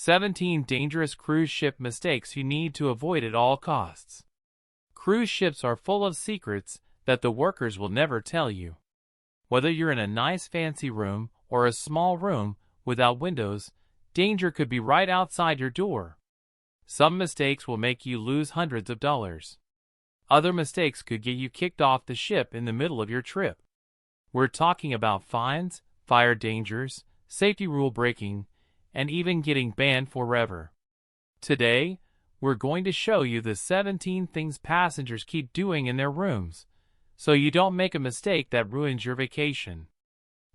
17 Dangerous Cruise Ship Mistakes You Need to Avoid at All Costs. Cruise ships are full of secrets that the workers will never tell you. Whether you're in a nice fancy room or a small room without windows, danger could be right outside your door. Some mistakes will make you lose hundreds of dollars. Other mistakes could get you kicked off the ship in the middle of your trip. We're talking about fines, fire dangers, safety rule breaking, and even getting banned forever. Today, we're going to show you the 17 things passengers keep doing in their rooms, so you don't make a mistake that ruins your vacation.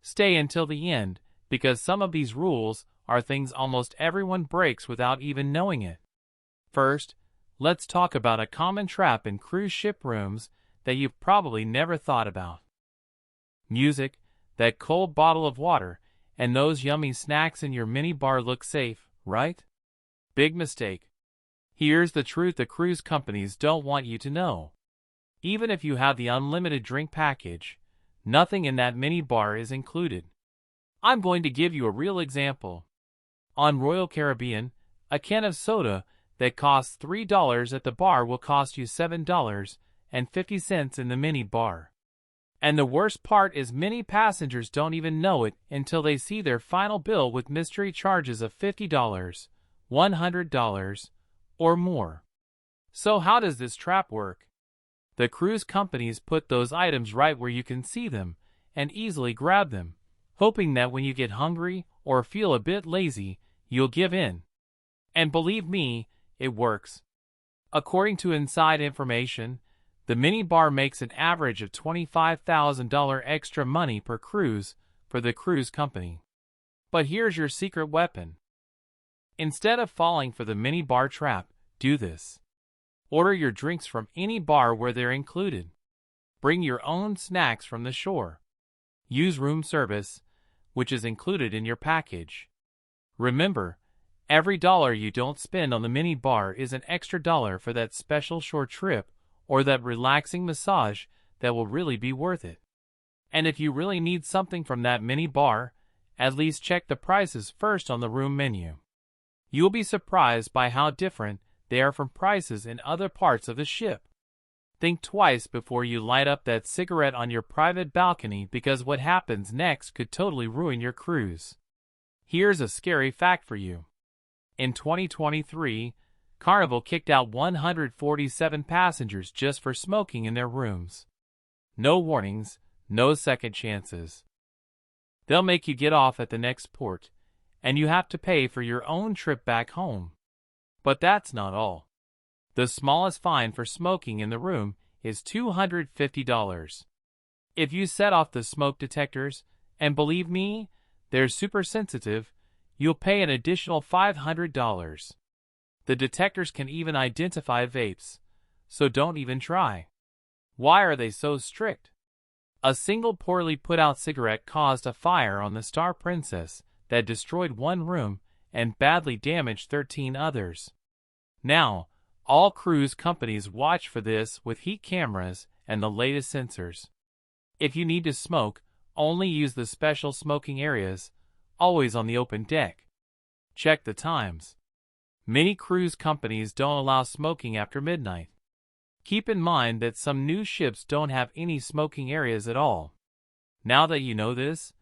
Stay until the end, because some of these rules are things almost everyone breaks without even knowing it. First, let's talk about a common trap in cruise ship rooms that you've probably never thought about. Music, that cold bottle of water, and those yummy snacks in your minibar look safe, right? Big mistake. Here's the truth the cruise companies don't want you to know. Even if you have the unlimited drink package, nothing in that minibar is included. I'm going to give you a real example. On Royal Caribbean, a can of soda that costs $3 at the bar will cost you $7.50 in the minibar. And the worst part is many passengers don't even know it until they see their final bill with mystery charges of $50, $100, or more. So how does this trap work? The cruise companies put those items right where you can see them and easily grab them, hoping that when you get hungry or feel a bit lazy, you'll give in. And believe me, it works. According to inside information, the minibar makes an average of $25,000 extra money per cruise for the cruise company. But here's your secret weapon. Instead of falling for the minibar trap, do this. Order your drinks from any bar where they're included. Bring your own snacks from the shore. Use room service, which is included in your package. Remember, every dollar you don't spend on the minibar is an extra dollar for that special shore trip or that relaxing massage that will really be worth it. And if you really need something from that minibar, at least check the prices first on the room menu. You'll be surprised by how different they are from prices in other parts of the ship. Think twice before you light up that cigarette on your private balcony, because what happens next could totally ruin your cruise. Here's a scary fact for you. In 2023, Carnival kicked out 147 passengers just for smoking in their rooms. No warnings, no second chances. They'll make you get off at the next port, and you have to pay for your own trip back home. But that's not all. The smallest fine for smoking in the room is $250. If you set off the smoke detectors, and believe me, they're super sensitive, you'll pay an additional $500. The detectors can even identify vapes, so don't even try. Why are they so strict? A single poorly put out cigarette caused a fire on the Star Princess that destroyed one room and badly damaged 13 others. Now, all cruise companies watch for this with heat cameras and the latest sensors. If you need to smoke, only use the special smoking areas, always on the open deck. Check the times. Many cruise companies don't allow smoking after midnight. Keep in mind that some new ships don't have any smoking areas at all. Now that you know this,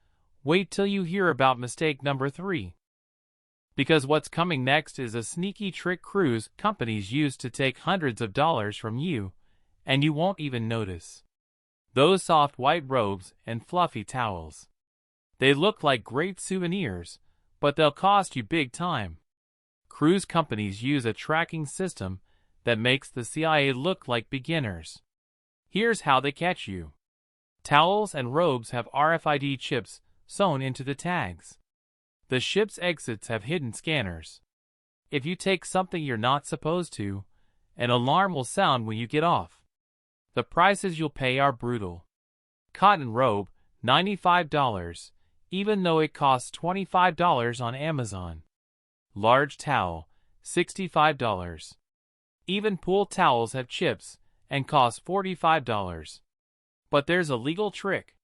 wait till you hear about mistake number 3. Because what's coming next is a sneaky trick cruise companies use to take hundreds of dollars from you, and you won't even notice. Those soft white robes and fluffy towels. They look like great souvenirs, but they'll cost you big time. Cruise companies use a tracking system that makes the CIA look like beginners. Here's how they catch you. Towels and robes have RFID chips sewn into the tags. The ship's exits have hidden scanners. If you take something you're not supposed to, an alarm will sound when you get off. The prices you'll pay are brutal. Cotton robe, $95, even though it costs $25 on Amazon. Large towel, $65. Even pool towels have chips and cost $45. But there's a legal trick.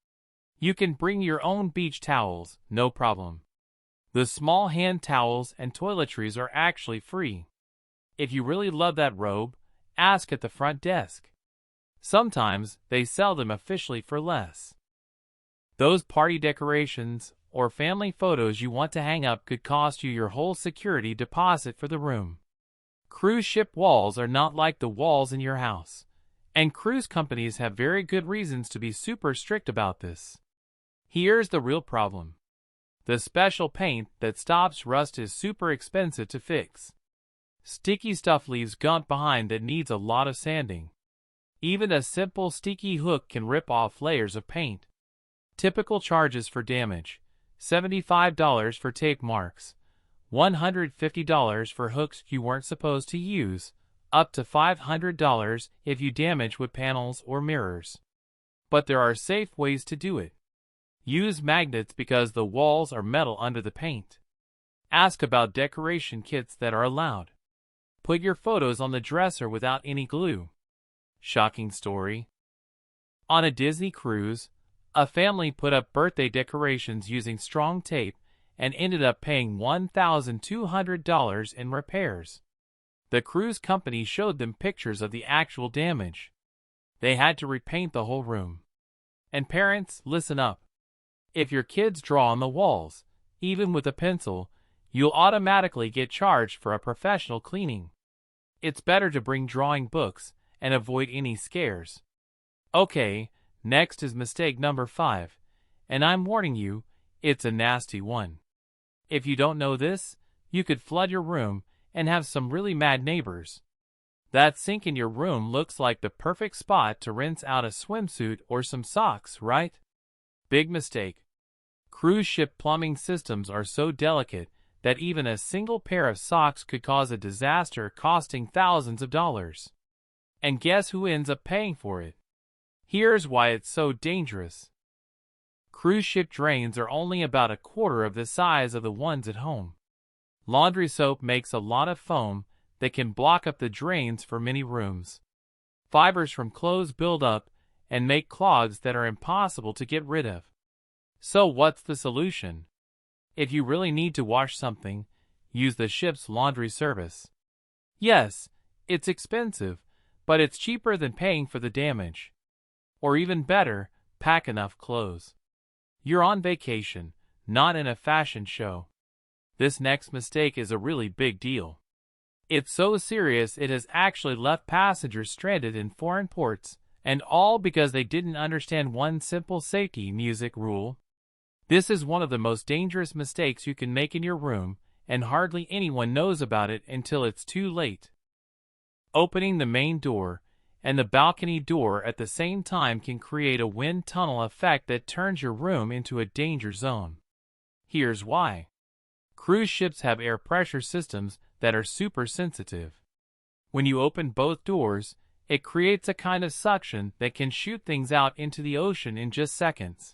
You can bring your own beach towels, no problem. The small hand towels and toiletries are actually free. If you really love that robe, ask at the front desk. Sometimes they sell them officially for less. Those party decorations or family photos you want to hang up could cost you your whole security deposit for the room. Cruise ship walls are not like the walls in your house, and cruise companies have very good reasons to be super strict about this. Here's the real problem. The special paint that stops rust is super expensive to fix. Sticky stuff leaves gunk behind that needs a lot of sanding. Even a simple sticky hook can rip off layers of paint. Typical charges for damage: $75 for tape marks, $150 for hooks you weren't supposed to use, up to $500 if you damage wood panels or mirrors. But there are safe ways to do it. Use magnets because the walls are metal under the paint. Ask about decoration kits that are allowed. Put your photos on the dresser without any glue. Shocking story. On a Disney cruise, a family put up birthday decorations using strong tape and ended up paying $1,200 in repairs. The cruise company showed them pictures of the actual damage. They had to repaint the whole room. And parents, listen up. If your kids draw on the walls, even with a pencil, you'll automatically get charged for a professional cleaning. It's better to bring drawing books and avoid any scares. Okay, next is mistake number 5, and I'm warning you, it's a nasty one. If you don't know this, you could flood your room and have some really mad neighbors. That sink in your room looks like the perfect spot to rinse out a swimsuit or some socks, right? Big mistake. Cruise ship plumbing systems are so delicate that even a single pair of socks could cause a disaster costing thousands of dollars. And guess who ends up paying for it? Here's why it's so dangerous. Cruise ship drains are only about a quarter of the size of the ones at home. Laundry soap makes a lot of foam that can block up the drains for many rooms. Fibers from clothes build up and make clogs that are impossible to get rid of. So what's the solution? If you really need to wash something, use the ship's laundry service. Yes, it's expensive, but it's cheaper than paying for the damage. Or even better, pack enough clothes. You're on vacation, not in a fashion show. This next mistake is a really big deal. It's so serious it has actually left passengers stranded in foreign ports, and all because they didn't understand one simple safety music rule. This is one of the most dangerous mistakes you can make in your room, and hardly anyone knows about it until it's too late. Opening the main door and the balcony door at the same time can create a wind tunnel effect that turns your room into a danger zone. Here's why. Cruise ships have air pressure systems that are super sensitive. When you open both doors, it creates a kind of suction that can shoot things out into the ocean in just seconds.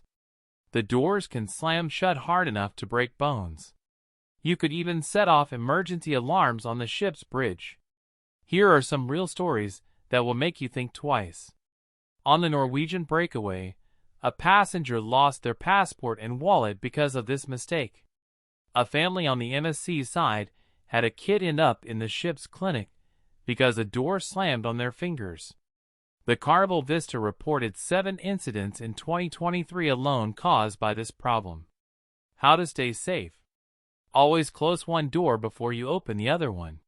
The doors can slam shut hard enough to break bones. You could even set off emergency alarms on the ship's bridge. Here are some real stories that will make you think twice. On the Norwegian breakaway, a passenger lost their passport and wallet because of this mistake. A family on the MSC side had a kid end up in the ship's clinic because a door slammed on their fingers. The Carnival Vista reported 7 incidents in 2023 alone caused by this problem. How to stay safe. Always close one door before you open the other one.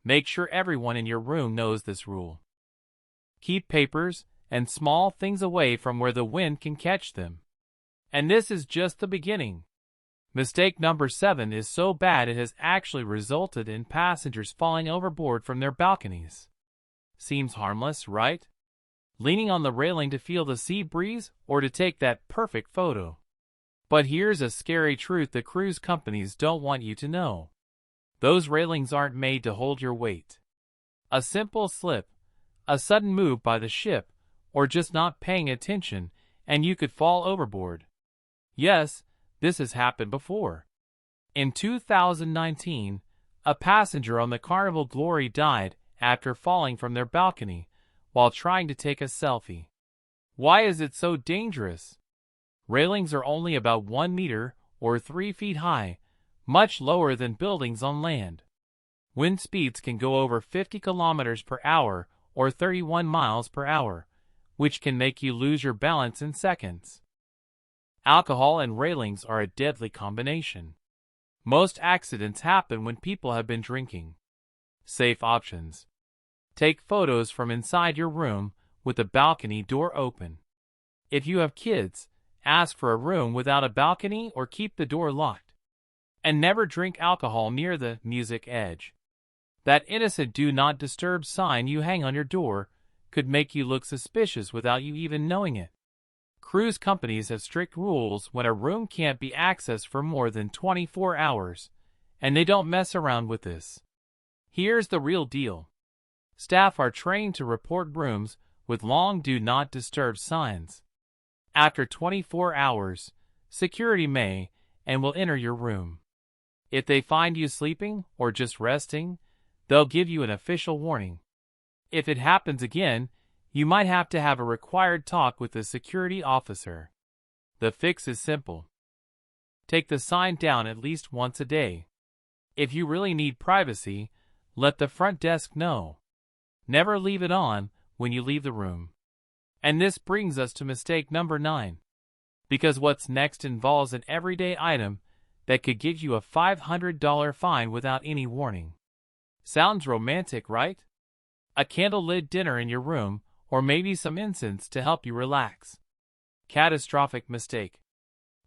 Make sure everyone in your room knows this rule. Keep papers and small things away from where the wind can catch them. And this is just the beginning. Mistake number 7 is so bad it has actually resulted in passengers falling overboard from their balconies. Seems harmless, right? Leaning on the railing to feel the sea breeze or to take that perfect photo. But here's a scary truth the cruise companies don't want you to know. Those railings aren't made to hold your weight. A simple slip, a sudden move by the ship, or just not paying attention, and you could fall overboard. Yes, this has happened before. In 2019, a passenger on the Carnival Glory died after falling from their balcony while trying to take a selfie. Why is it so dangerous? Railings are only about 1 meter or 3 feet high. much lower than buildings on land. Wind speeds can go over 50 kilometers per hour or 31 miles per hour, which can make you lose your balance in seconds. Alcohol and railings are a deadly combination. Most accidents happen when people have been drinking. Safe options. Take photos from inside your room with the balcony door open. If you have kids, ask for a room without a balcony or keep the door locked. And never drink alcohol near the music edge. That innocent do not disturb sign you hang on your door could make you look suspicious without you even knowing it. Cruise companies have strict rules when a room can't be accessed for more than 24 hours, and they don't mess around with this. Here's the real deal. Staff are trained to report rooms with long do not disturb signs. After 24 hours, security may and will enter your room. If they find you sleeping or just resting, they'll give you an official warning. If it happens again, you might have to have a required talk with the security officer. The fix is simple. Take the sign down at least once a day. If you really need privacy, let the front desk know. Never leave it on when you leave the room. And this brings us to mistake number 9. Because what's next involves an everyday item that could give you a $500 fine without any warning. Sounds romantic, right? A candlelit dinner in your room, or maybe some incense to help you relax. Catastrophic mistake.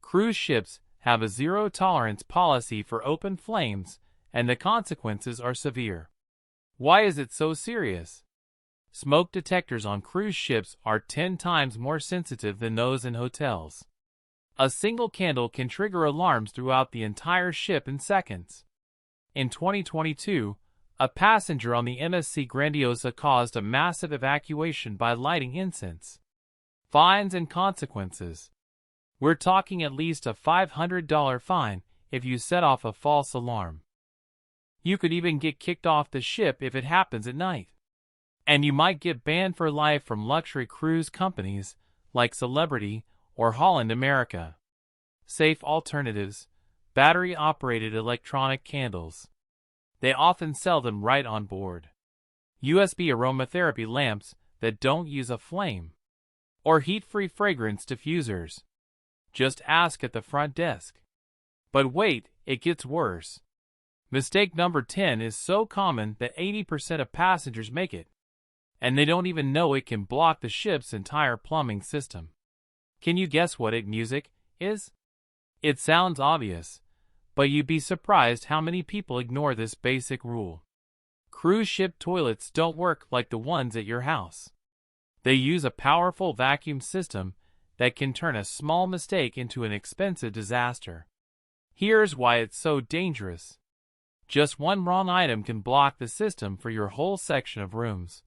Cruise ships have a zero-tolerance policy for open flames, and the consequences are severe. Why is it so serious? Smoke detectors on cruise ships are 10 times more sensitive than those in hotels. A single candle can trigger alarms throughout the entire ship in seconds. In 2022, a passenger on the MSC Grandiosa caused a massive evacuation by lighting incense. Fines and consequences. We're talking at least a $500 fine if you set off a false alarm. You could even get kicked off the ship if it happens at night. And you might get banned for life from luxury cruise companies like Celebrity or Holland America. Safe alternatives: battery-operated electronic candles. They often sell them right on board. USB aromatherapy lamps that don't use a flame. Or heat-free fragrance diffusers. Just ask at the front desk. But wait, it gets worse. Mistake number 10 is so common that 80% of passengers make it. And they don't even know it can block the ship's entire plumbing system. Can you guess what music is? It sounds obvious, but you'd be surprised how many people ignore this basic rule. Cruise ship toilets don't work like the ones at your house. They use a powerful vacuum system that can turn a small mistake into an expensive disaster. Here's why it's so dangerous. Just one wrong item can block the system for your whole section of rooms.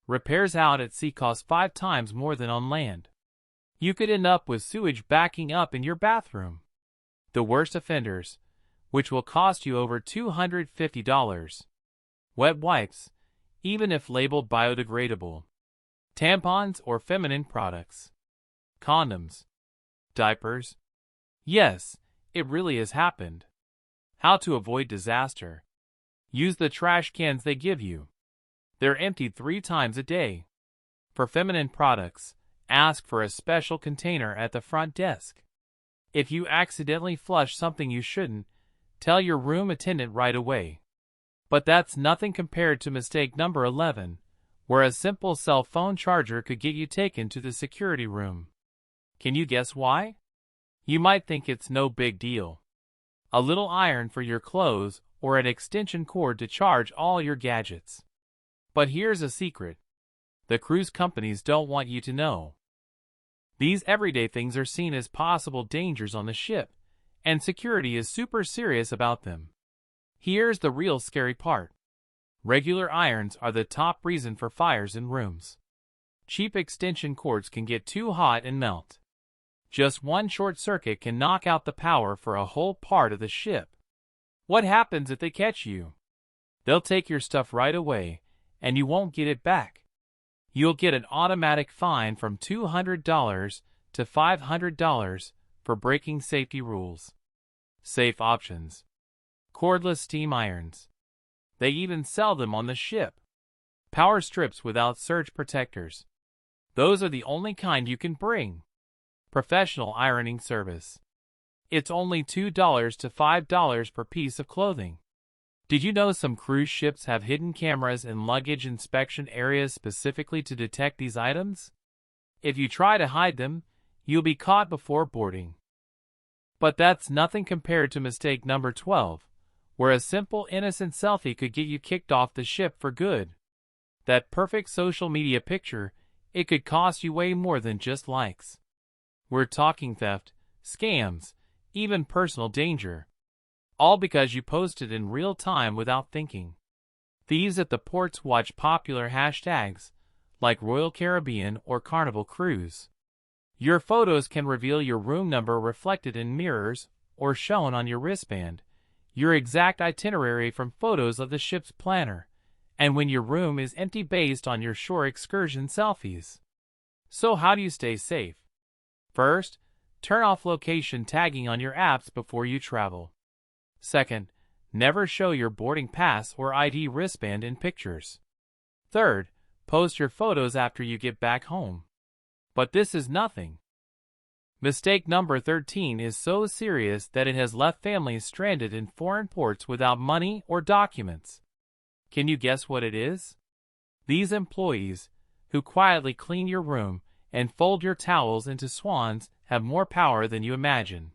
Repairs out at sea cost 5 times more than on land. You could end up with sewage backing up in your bathroom. The worst offenders, which will cost you over $250. Wet wipes, even if labeled biodegradable. Tampons or feminine products. Condoms. Diapers. Yes, it really has happened. How to avoid disaster. Use the trash cans they give you. They're emptied 3 times a day. For feminine products, ask for a special container at the front desk. If you accidentally flush something you shouldn't, tell your room attendant right away. But that's nothing compared to mistake number 11, where a simple cell phone charger could get you taken to the security room. Can you guess why? You might think it's no big deal. A little iron for your clothes or an extension cord to charge all your gadgets. But here's a secret. The cruise companies don't want you to know. These everyday things are seen as possible dangers on the ship, and security is super serious about them. Here's the real scary part. Regular irons are the top reason for fires in rooms. Cheap extension cords can get too hot and melt. Just one short circuit can knock out the power for a whole part of the ship. What happens if they catch you? They'll take your stuff right away, and you won't get it back. You'll get an automatic fine from $200 to $500 for breaking safety rules. Safe options. Cordless steam irons. They even sell them on the ship. Power strips without surge protectors. Those are the only kind you can bring. Professional ironing service. It's only $2 to $5 per piece of clothing. Did you know some cruise ships have hidden cameras in luggage inspection areas specifically to detect these items? If you try to hide them, you'll be caught before boarding. But that's nothing compared to mistake number 12, where a simple innocent selfie could get you kicked off the ship for good. That perfect social media picture, it could cost you way more than just likes. We're talking theft, scams, even personal danger. All because you posted in real time without thinking. Thieves at the ports watch popular hashtags, like Royal Caribbean or Carnival Cruise. Your photos can reveal your room number reflected in mirrors or shown on your wristband, your exact itinerary from photos of the ship's planner, and when your room is empty based on your shore excursion selfies. So how do you stay safe? First, turn off location tagging on your apps before you travel. Second, never show your boarding pass or ID wristband in pictures. Third, post your photos after you get back home. But this is nothing. Mistake number 13 is so serious that it has left families stranded in foreign ports without money or documents. Can you guess what it is? These employees, who quietly clean your room and fold your towels into swans, have more power than you imagine.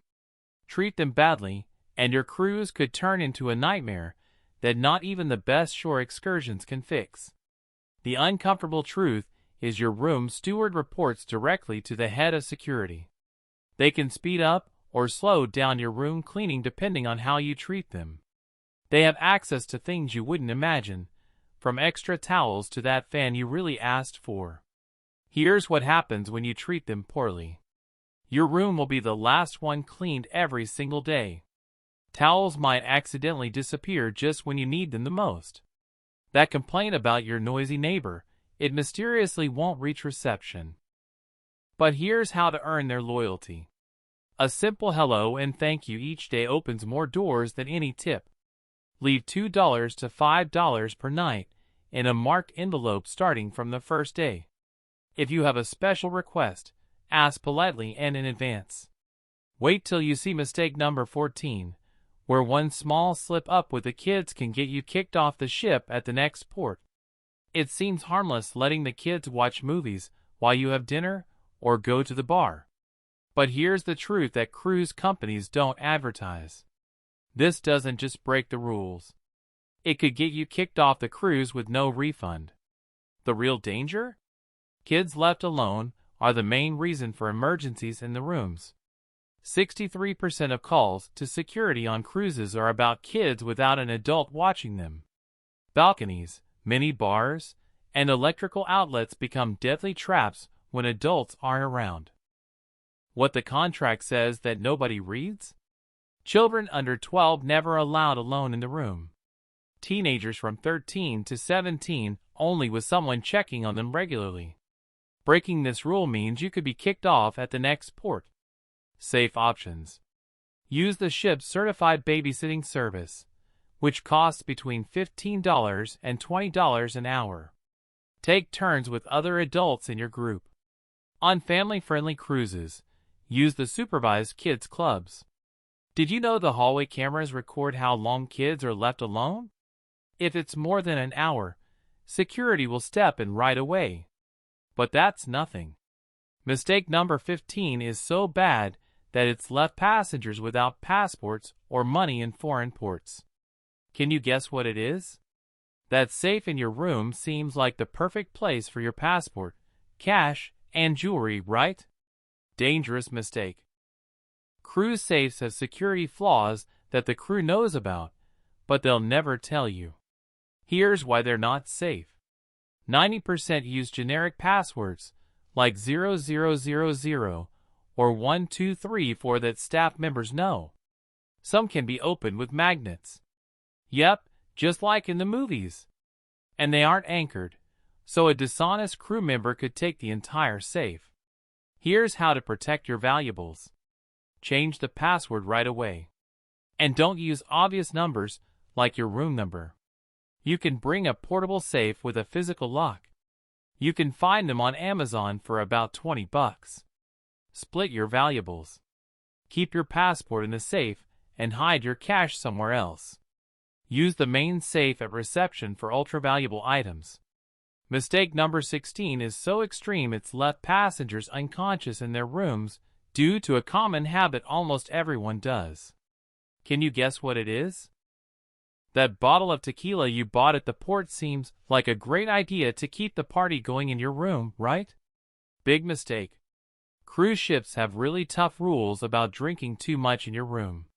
Treat them badly, and your cruise could turn into a nightmare that not even the best shore excursions can fix. The uncomfortable truth is your room steward reports directly to the head of security. They can speed up or slow down your room cleaning depending on how you treat them. They have access to things you wouldn't imagine, from extra towels to that fan you really asked for. Here's what happens when you treat them poorly. Your room will be the last one cleaned every single day. Towels might accidentally disappear just when you need them the most. That complaint about your noisy neighbor, it mysteriously won't reach reception. But here's how to earn their loyalty. A simple hello and thank you each day opens more doors than any tip. Leave $2 to $5 per night in a marked envelope starting from the first day. If you have a special request, ask politely and in advance. Wait till you see mistake number 14, where one small slip up with the kids can get you kicked off the ship at the next port. It seems harmless letting the kids watch movies while you have dinner or go to the bar. But here's the truth that cruise companies don't advertise. This doesn't just break the rules. It could get you kicked off the cruise with no refund. The real danger? Kids left alone are the main reason for emergencies in the rooms. 63% of calls to security on cruises are about kids without an adult watching them. Balconies, mini bars, and electrical outlets become deadly traps when adults aren't around. What the contract says that nobody reads? Children under 12 never allowed alone in the room. Teenagers from 13 to 17 only with someone checking on them regularly. Breaking this rule means you could be kicked off at the next port. Safe options. Use the ship's certified babysitting service, which costs between $15 and $20 an hour. Take turns with other adults in your group. On family-friendly cruises, use the supervised kids clubs. Did you know the hallway cameras record how long kids are left alone? If it's more than an hour, security will step in right away. But that's nothing. Mistake number 15 is so bad that it's left passengers without passports or money in foreign ports. Can you guess what it is? That safe in your room seems like the perfect place for your passport, cash, and jewelry, right? Dangerous mistake. Cruise safes have security flaws that the crew knows about, but they'll never tell you. Here's why they're not safe. 90% use generic passwords, like 0000 or 1234 that staff members know. Some can be opened with magnets. Yep, just like in the movies. And they aren't anchored, so a dishonest crew member could take the entire safe. Here's how to protect your valuables. Change the password right away. And don't use obvious numbers like your room number. You can bring a portable safe with a physical lock. You can find them on Amazon for about $20. Split your valuables. Keep your passport in the safe and hide your cash somewhere else. Use the main safe at reception for ultra-valuable items. Mistake number 16 is so extreme it's left passengers unconscious in their rooms due to a common habit almost everyone does. Can you guess what it is? That bottle of tequila you bought at the port seems like a great idea to keep the party going in your room, right? Big mistake. Cruise ships have really tough rules about drinking too much in your room.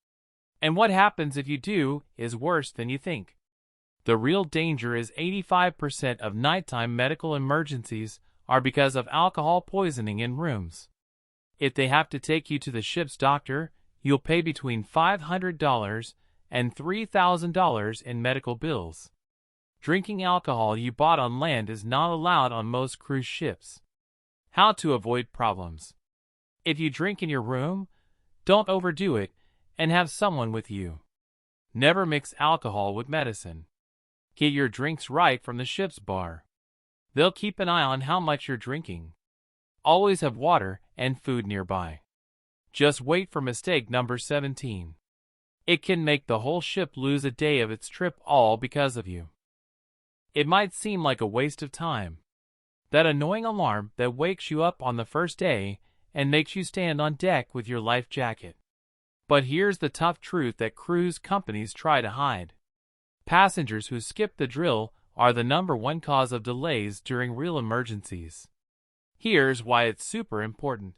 And what happens if you do is worse than you think. The real danger is 85% of nighttime medical emergencies are because of alcohol poisoning in rooms. If they have to take you to the ship's doctor, you'll pay between $500 and $3,000 in medical bills. Drinking alcohol you bought on land is not allowed on most cruise ships. How to avoid problems. If you drink in your room, don't overdo it and have someone with you. Never mix alcohol with medicine. Get your drinks right from the ship's bar. They'll keep an eye on how much you're drinking. Always have water and food nearby. Just wait for mistake number 17. It can make the whole ship lose a day of its trip all because of you. It might seem like a waste of time. That annoying alarm that wakes you up on the first day and makes you stand on deck with your life jacket. But here's the tough truth that cruise companies try to hide. Passengers who skip the drill are the #1 cause of delays during real emergencies. Here's why it's super important.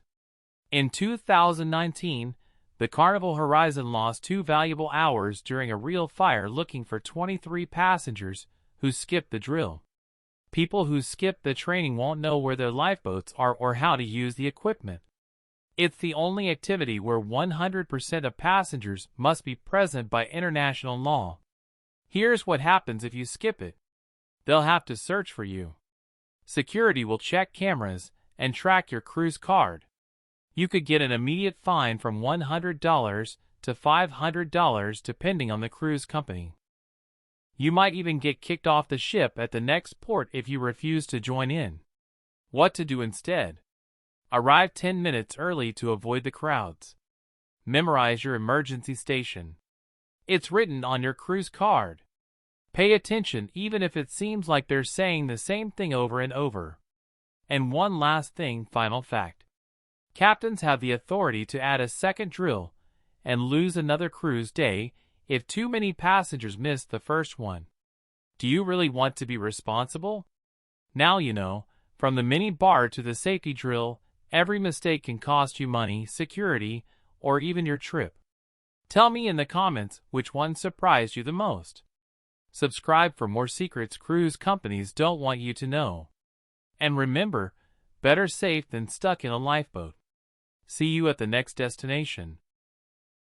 In 2019, the Carnival Horizon lost 2 valuable hours during a real fire looking for 23 passengers who skipped the drill. People who skip the training won't know where their lifeboats are or how to use the equipment. It's the only activity where 100% of passengers must be present by international law. Here's what happens if you skip it. They'll have to search for you. Security will check cameras and track your cruise card. You could get an immediate fine from $100 to $500 depending on the cruise company. You might even get kicked off the ship at the next port if you refuse to join in. What to do instead? Arrive 10 minutes early to avoid the crowds. Memorize your emergency station. It's written on your cruise card. Pay attention even if it seems like they're saying the same thing over and over. And one last thing, final fact. Captains have the authority to add a second drill and lose another cruise day if too many passengers miss the first one. Do you really want to be responsible? Now you know, from the mini bar to the safety drill, every mistake can cost you money, security, or even your trip. Tell me in the comments which one surprised you the most. Subscribe for more secrets cruise companies don't want you to know. And remember, better safe than stuck in a lifeboat. See you at the next destination.